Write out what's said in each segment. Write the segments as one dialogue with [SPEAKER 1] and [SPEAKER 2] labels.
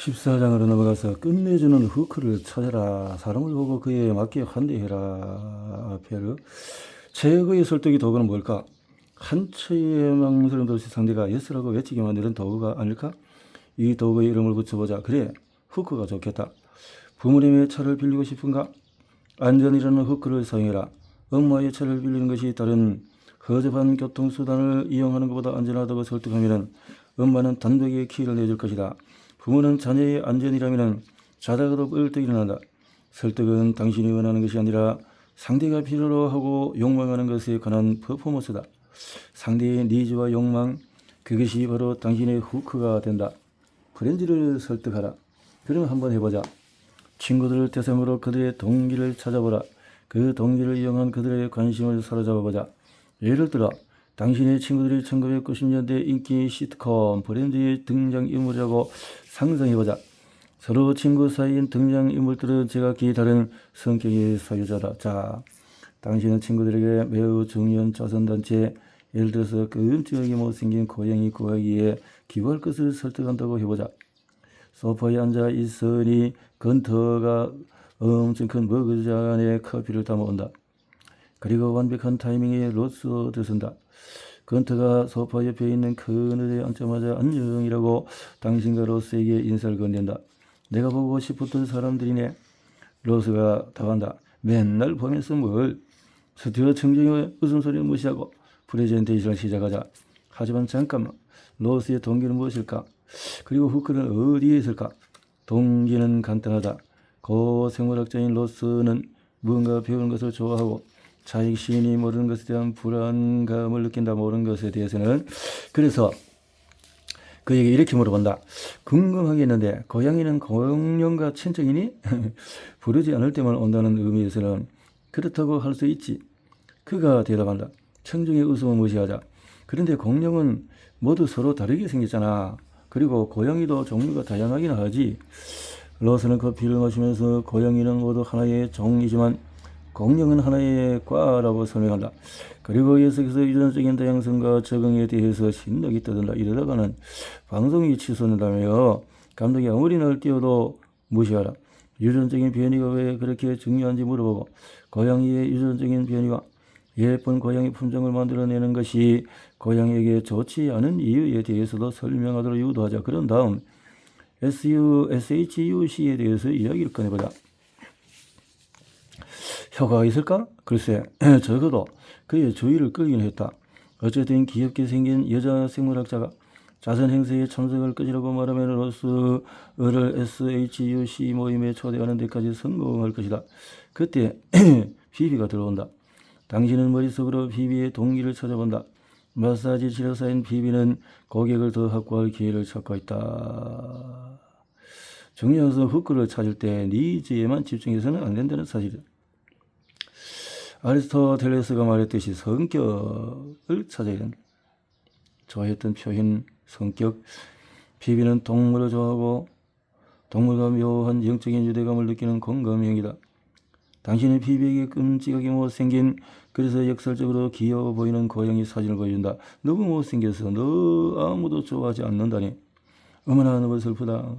[SPEAKER 1] 14장으로 넘어가서 끝내주는 후크를 찾아라. 사람을 보고 그에 맞게 환대해라. 페르. 최고의 설득의 도구는 뭘까? 한치의 망설임도 없이 상대가 예스라고 외치게 만드는 도구가 아닐까? 이 도구의 이름을 붙여보자. 그래, 후크가 좋겠다. 부모님의 차를 빌리고 싶은가? 안전이라는 후크를 사용해라. 엄마의 차를 빌리는 것이 다른 허접한 교통수단을 이용하는 것보다 안전하다고 설득하면 엄마는 단백에 키를 내줄 것이다. 부모는 자녀의 안전이라면 자다가도 뻘떡 일어난다. 설득은 당신이 원하는 것이 아니라 상대가 필요로 하고 욕망하는 것에 관한 퍼포먼스다. 상대의 니즈와 욕망, 그것이 바로 당신의 후크가 된다. 프렌즈를 설득하라. 그럼 한번 해보자. 친구들을 대상으로 그들의 동기를 찾아보라. 그 동기를 이용한 그들의 관심을 사로잡아보자. 예를 들어 당신의 친구들이 1990년대 인기 시트콤 브랜드의 등장인물이라고 상상해보자. 서로 친구 사이인 등장인물들은 제각기 다른 성격의 소유자다. 자, 당신은 친구들에게 매우 중요한 자선단체, 예를 들어서 끔찍하게 못생긴 고양이 구하기에 기부할 것을 설득한다고 해보자. 소파에 앉아 있으니 건터가 엄청 큰 머그잔 안에 커피를 담아온다. 그리고 완벽한 타이밍에 로스도 들쓴다. 건터가 소파 옆에 있는 그늘에 앉자마자 안녕이라고 당신과 로스에게 인사를 건넨다. 내가 보고 싶었던 사람들이네. 로스가 답한다. 맨날 보면서 뭘. 스튜어 청정의 웃음소리를 무시하고 프레젠테이션을 시작하자. 하지만 잠깐만. 로스의 동기는 무엇일까? 그리고 후크는 어디에 있을까? 동기는 간단하다. 고생물학자인 로스는 무언가 배우는 것을 좋아하고 자신이 모르는 것에 대한 불안감을 느낀다. 모르는 것에 대해서는. 그래서 그에게 이렇게 물어본다. 궁금하겠는데 고양이는 공룡과 친척이니? 부르지 않을 때만 온다는 의미에서는 그렇다고 할 수 있지. 그가 대답한다. 청중의 웃음을 무시하자. 그런데 공룡은 모두 서로 다르게 생겼잖아. 그리고 고양이도 종류가 다양하긴 하지. 로스는 커피를 마시면서 고양이는 모두 하나의 종이지만 공룡은 하나의 과라고 설명한다. 그리고 계속해서 유전적인 다양성과 적응에 대해서 신나게 떠든다. 이러다가는 방송이 취소된다며. 감독이 아무리 날뛰어도 무시하라. 유전적인 변이가 왜 그렇게 중요한지 물어보고 고양이의 유전적인 변이와 예쁜 고양이 품종을 만들어내는 것이 고양이에게 좋지 않은 이유에 대해서도 설명하도록 유도하자. 그런 다음 SHUC에 대해서 이야기를 꺼내보자. 효과가 있을까? 글쎄, 적어도 그의 주의를 끌긴 했다. 어쨌든 귀엽게 생긴 여자 생물학자가 자선 행사에 참석을 끄지라고 말하면 로스를 SHUC 모임에 초대하는 데까지 성공할 것이다. 그때 비비가 들어온다. 당신은 머릿속으로 비비의 동기를 찾아본다. 마사지 치료사인 비비는 고객을 더 확보할 기회를 찾고 있다. 중요한 것은 후크를 찾을 때 니즈에만 집중해서는 안 된다는 사실이다. 아리스토텔레스가 말했듯이 성격을 찾아야 된다. 좋아했던 표현, 성격. 비비는 동물을 좋아하고 동물과 묘한 영적인 유대감을 느끼는 공감형이다. 당신은 비비에게 끔찍하게 못생긴, 그래서 역설적으로 귀여워 보이는 고양이 사진을 보여준다. 너무 못생겨서 너 아무도 좋아하지 않는다니. 어머나 너무 슬프다.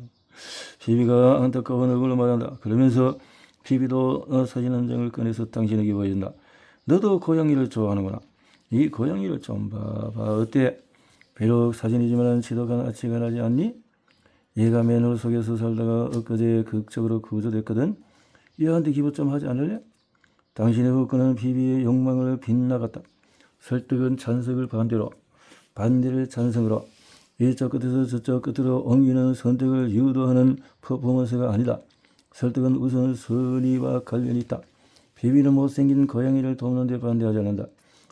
[SPEAKER 1] 비비가 안타까운 얼굴로 말한다. 그러면서 비비도 사진 한 장을 꺼내서 당신에게 보여준다. 너도 고양이를 좋아하는구나. 이 고양이를 좀 봐봐. 어때? 비록 사진이지만 지독한 아치가 나지 않니? 얘가 맨홀 속에서 살다가 엊그제 극적으로 구조됐거든. 얘한테 기부 좀 하지 않을래? 당신의 후크는 비비의 욕망을 빗나갔다. 설득은 찬성을 반대를 찬성으로, 이쪽 끝에서 저쪽 끝으로 옮기는 선택을 유도하는 퍼포먼스가 아니다. 설득은 우선 선의와 관련이 있다. 비비는 못생긴 고양이를 돕는 데 반대하지 않는다.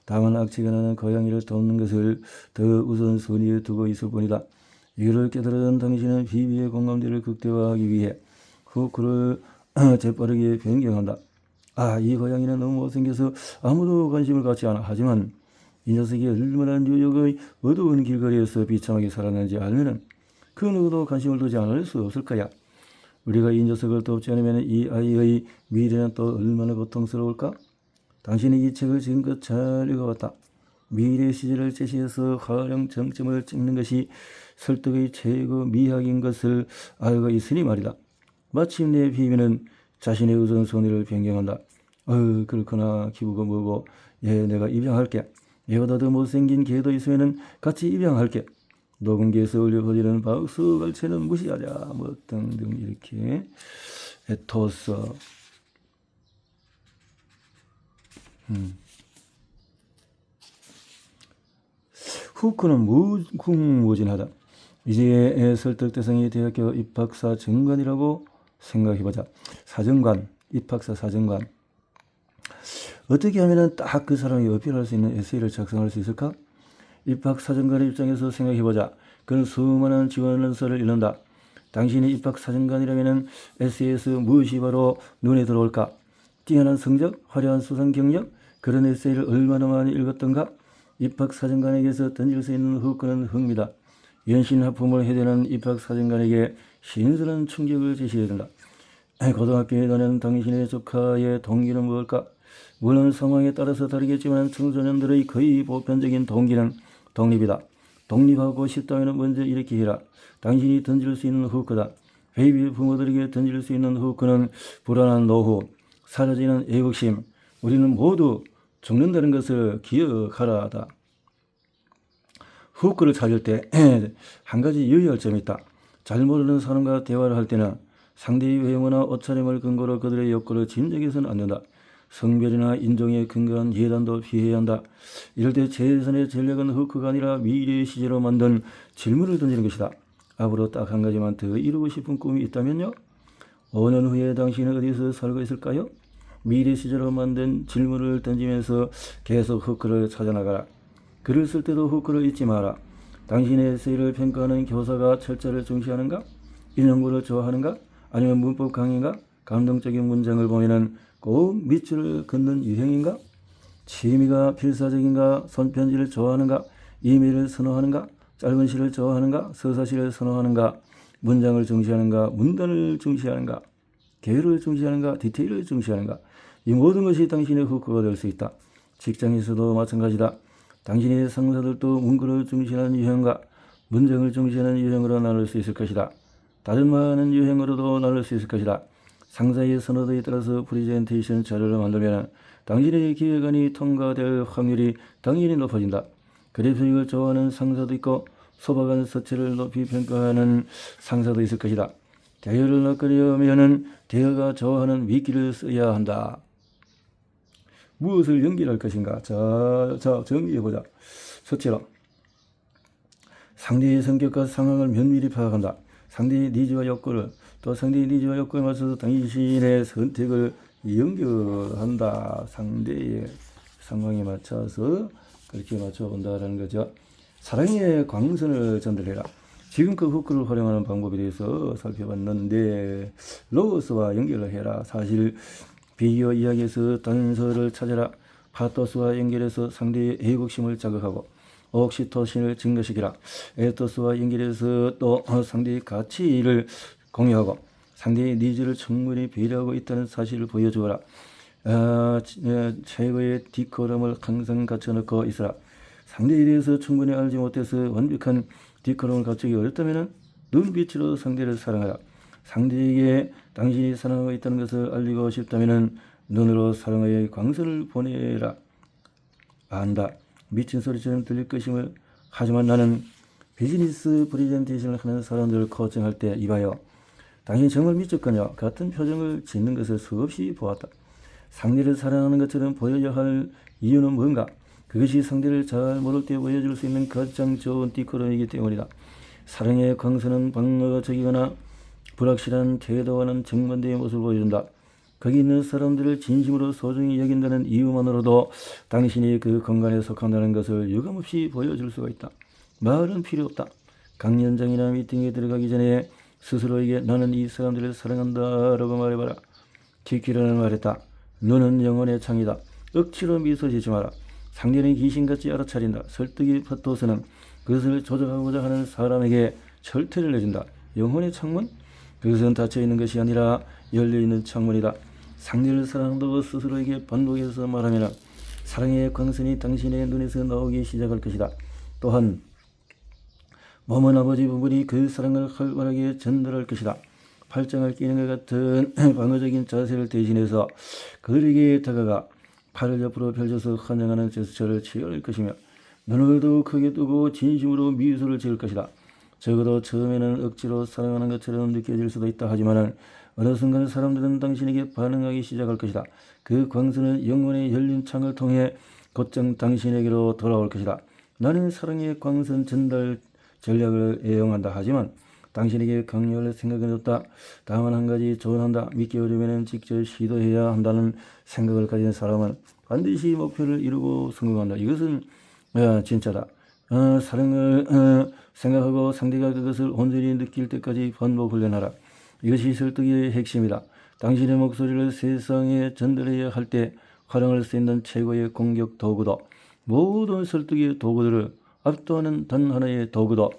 [SPEAKER 1] 다만 악취가 나는 고양이를 돕는 것을 더 우선 선의에 두고 있을 뿐이다. 이를 깨달은 당신은 비비의 공감대를 극대화하기 위해 후크를 재빠르게 변경한다. 이 고양이는 너무 못생겨서 아무도 관심을 갖지 않아. 하지만 이 녀석이 얼마나 뉴욕의 어두운 길거리에서 비참하게 살았는지 알면은 그 누구도 관심을 두지 않을 수 없을 거야. 우리가 이 녀석을 돕지 않으면 이 아이의 미래는 또 얼마나 고통스러울까? 당신이 이 책을 지금껏 잘 읽어봤다. 미래 시제를 제시해서 활용 정점을 찍는 것이 설득의 최고 미학인 것을 알고 있으니 말이다. 마침내 비비는 자신의 우선순위를 변경한다. 그렇구나. 기부가 뭐고. 내가 입양할게. 얘보다 더 못생긴 개도 있으면 같이 입양할게. 녹음기에서 울려버리는 박수 갈채는 무시하자. 뭐 등등 이렇게 에토스. 후크는 무궁무진하다. 이제 설득 대상이 대학교 입학사 정관이라고 생각해보자. 사정관, 입학사 사정관. 어떻게 하면 딱 그 사람이 어필할 수 있는 에세이를 작성할 수 있을까? 입학 사정관의 입장에서 생각해보자. 그는 수많은 지원서를 읽는다. 당신이 입학 사정관이라면 에세이에서 무엇이 바로 눈에 들어올까? 뛰어난 성적, 화려한 수상 경력, 그런 에세이를 얼마나 많이 읽었던가? 입학 사정관에게서 던질 수 있는 후크는 흥미다. 연신 하품을 해대는 입학 사정관에게 신선한 충격을 제시해야 된다. 고등학교에 다니는 당신의 조카의 동기는 무엇일까? 물론 상황에 따라서 다르겠지만 청소년들의 거의 보편적인 동기는 독립이다. 독립하고 싶다면 먼저 이렇게 해라. 당신이 던질 수 있는 후크다. 베이비 부모들에게 던질 수 있는 후크는 불안한 노후, 사라지는 애국심, 우리는 모두 죽는다는 것을 기억하라다. 후크를 찾을 때 한 가지 유의할 점이 있다. 잘 모르는 사람과 대화를 할 때는 상대의 외모나 옷차림을 근거로 그들의 욕구를 짐작해서는 안 된다. 성별이나 인종에 근거한 예단도 피해야 한다. 이럴 때 최선의 전략은 후크가 아니라 미래의 시제로 만든 질문을 던지는 것이다. 앞으로 딱 한 가지만 더 이루고 싶은 꿈이 있다면요? 5년 후에 당신은 어디서 살고 있을까요? 미래 시제로 만든 질문을 던지면서 계속 후크를 찾아나가라. 글을 쓸 때도 후크를 잊지 마라. 당신의 에세이를 평가하는 교사가 철자를 중시하는가? 인용구를 좋아하는가? 아니면 문법 강의인가? 감동적인 문장을 보면은 꼭 밑줄을 긋는 유형인가? 취미가 필사적인가? 손편지를 좋아하는가? 이메일을 선호하는가? 짧은 시를 좋아하는가? 서사시를 선호하는가? 문장을 중시하는가? 문단을 중시하는가? 계율을 중시하는가? 디테일을 중시하는가? 이 모든 것이 당신의 후크가 될 수 있다. 직장에서도 마찬가지다. 당신의 상사들도 문구를 중시하는 유형과 문장을 중시하는 유형으로 나눌 수 있을 것이다. 다른 많은 유형으로도 나눌 수 있을 것이다. 상사의 선호도에 따라서 프레젠테이션 자료를 만들면 당신의 기획안이 통과될 확률이 당연히 높아진다. 그래픽을 좋아하는 상사도 있고 소박한 서체를 높이 평가하는 상사도 있을 것이다. 대여를 낚으려면 대여가 좋아하는 위키를 써야 한다. 무엇을 연기할 것인가? 자, 정리해보자. 첫째로, 상대의 성격과 상황을 면밀히 파악한다. 상대의 니즈와 욕구를, 또 상대의 니즈와 욕구에 맞춰서 당신의 선택을 연결한다. 상대의 상황에 맞춰서 그렇게 맞춰본다라는 거죠. 사랑의 광선을 전달해라. 지금껏 후크를 활용하는 방법에 대해서 살펴봤는데, 로고스와 연결을 해라. 사실 비교 이야기에서 단서를 찾아라. 파토스와 연결해서 상대의 애국심을 자극하고 옥시토신을 증가시키라. 에토스와 연결해서 또 상대의 가치를 공유하고 상대의 니즈를 충분히 배려하고 있다는 사실을 보여주어라. 최고의 디코럼을 항상 갖춰놓고 있어라. 상대에 대해서 충분히 알지 못해서 완벽한 디코럼을 갖추기 어렵다면 눈빛으로 상대를 사랑하라. 상대에게 당신이 사랑하고 있다는 것을 알리고 싶다면 눈으로 사랑의 광선을 보내라. 안다. 미친 소리처럼 들릴 것임을. 하지만 나는 비즈니스 프레젠테이션을 하는 사람들을 코칭할 때 이봐요. 당신이 정말 미쳤거냐? 같은 표정을 짓는 것을 수없이 보았다. 상대를 사랑하는 것처럼 보여야 할 이유는 뭔가? 그것이 상대를 잘 모를 때 보여줄 수 있는 가장 좋은 디코럼이기 때문이다. 사랑의 광선은 방어적이거나 불확실한 태도와는 정반대의 모습을 보여준다. 거기 있는 사람들을 진심으로 소중히 여긴다는 이유만으로도 당신이 그 공간에 속한다는 것을 유감없이 보여줄 수가 있다. 말은 필요 없다. 강연장이나 미팅에 들어가기 전에 스스로에게 나는 이 사람들을 사랑한다라고 말해봐라. 키키라는 말했다. 너는 영혼의 창이다. 억지로 미소 짓지 마라. 상대는 귀신같이 알아차린다. 설득의 파토스는 그것을 조작하고자 하는 사람에게 철퇴를 내준다. 영혼의 창문? 그것은 닫혀있는 것이 아니라 열려있는 창문이다. 상대를 사랑한다고 스스로에게 반복해서 말하면 사랑의 광선이 당신의 눈에서 나오기 시작할 것이다. 또한 머문 아버지 부분이 그 사랑을 활발하게 전달할 것이다. 팔짱을 끼는 것 같은 방어적인 자세를 대신해서 그에게 다가가 팔을 옆으로 펼쳐서 환영하는 제스처를 취할 것이며 눈을 더욱 크게 뜨고 진심으로 미소를 지을 것이다. 적어도 처음에는 억지로 사랑하는 것처럼 느껴질 수도 있다 하지만 어느 순간 사람들은 당신에게 반응하기 시작할 것이다. 그 광선은 영혼의 열린 창을 통해 곧장 당신에게로 돌아올 것이다. 나는 사랑의 광선 전달 전략을 애용한다 하지만 당신에게 강요할 생각은 없다. 다만 한 가지 조언한다. 믿기 어려우면 직접 시도해야 한다는 생각을 가진 사람은 반드시 목표를 이루고 성공한다. 이것은 진짜다. 사랑을 생각하고 상대가 그것을 온전히 느낄 때까지 반복 훈련하라. 이것이 설득의 핵심이다. 당신의 목소리를 세상에 전달해야 할 때 활용할 수 있는 최고의 공격 도구도, 모든 설득의 도구들을 압도하는 단 하나의 도구도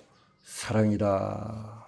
[SPEAKER 1] 사랑이다.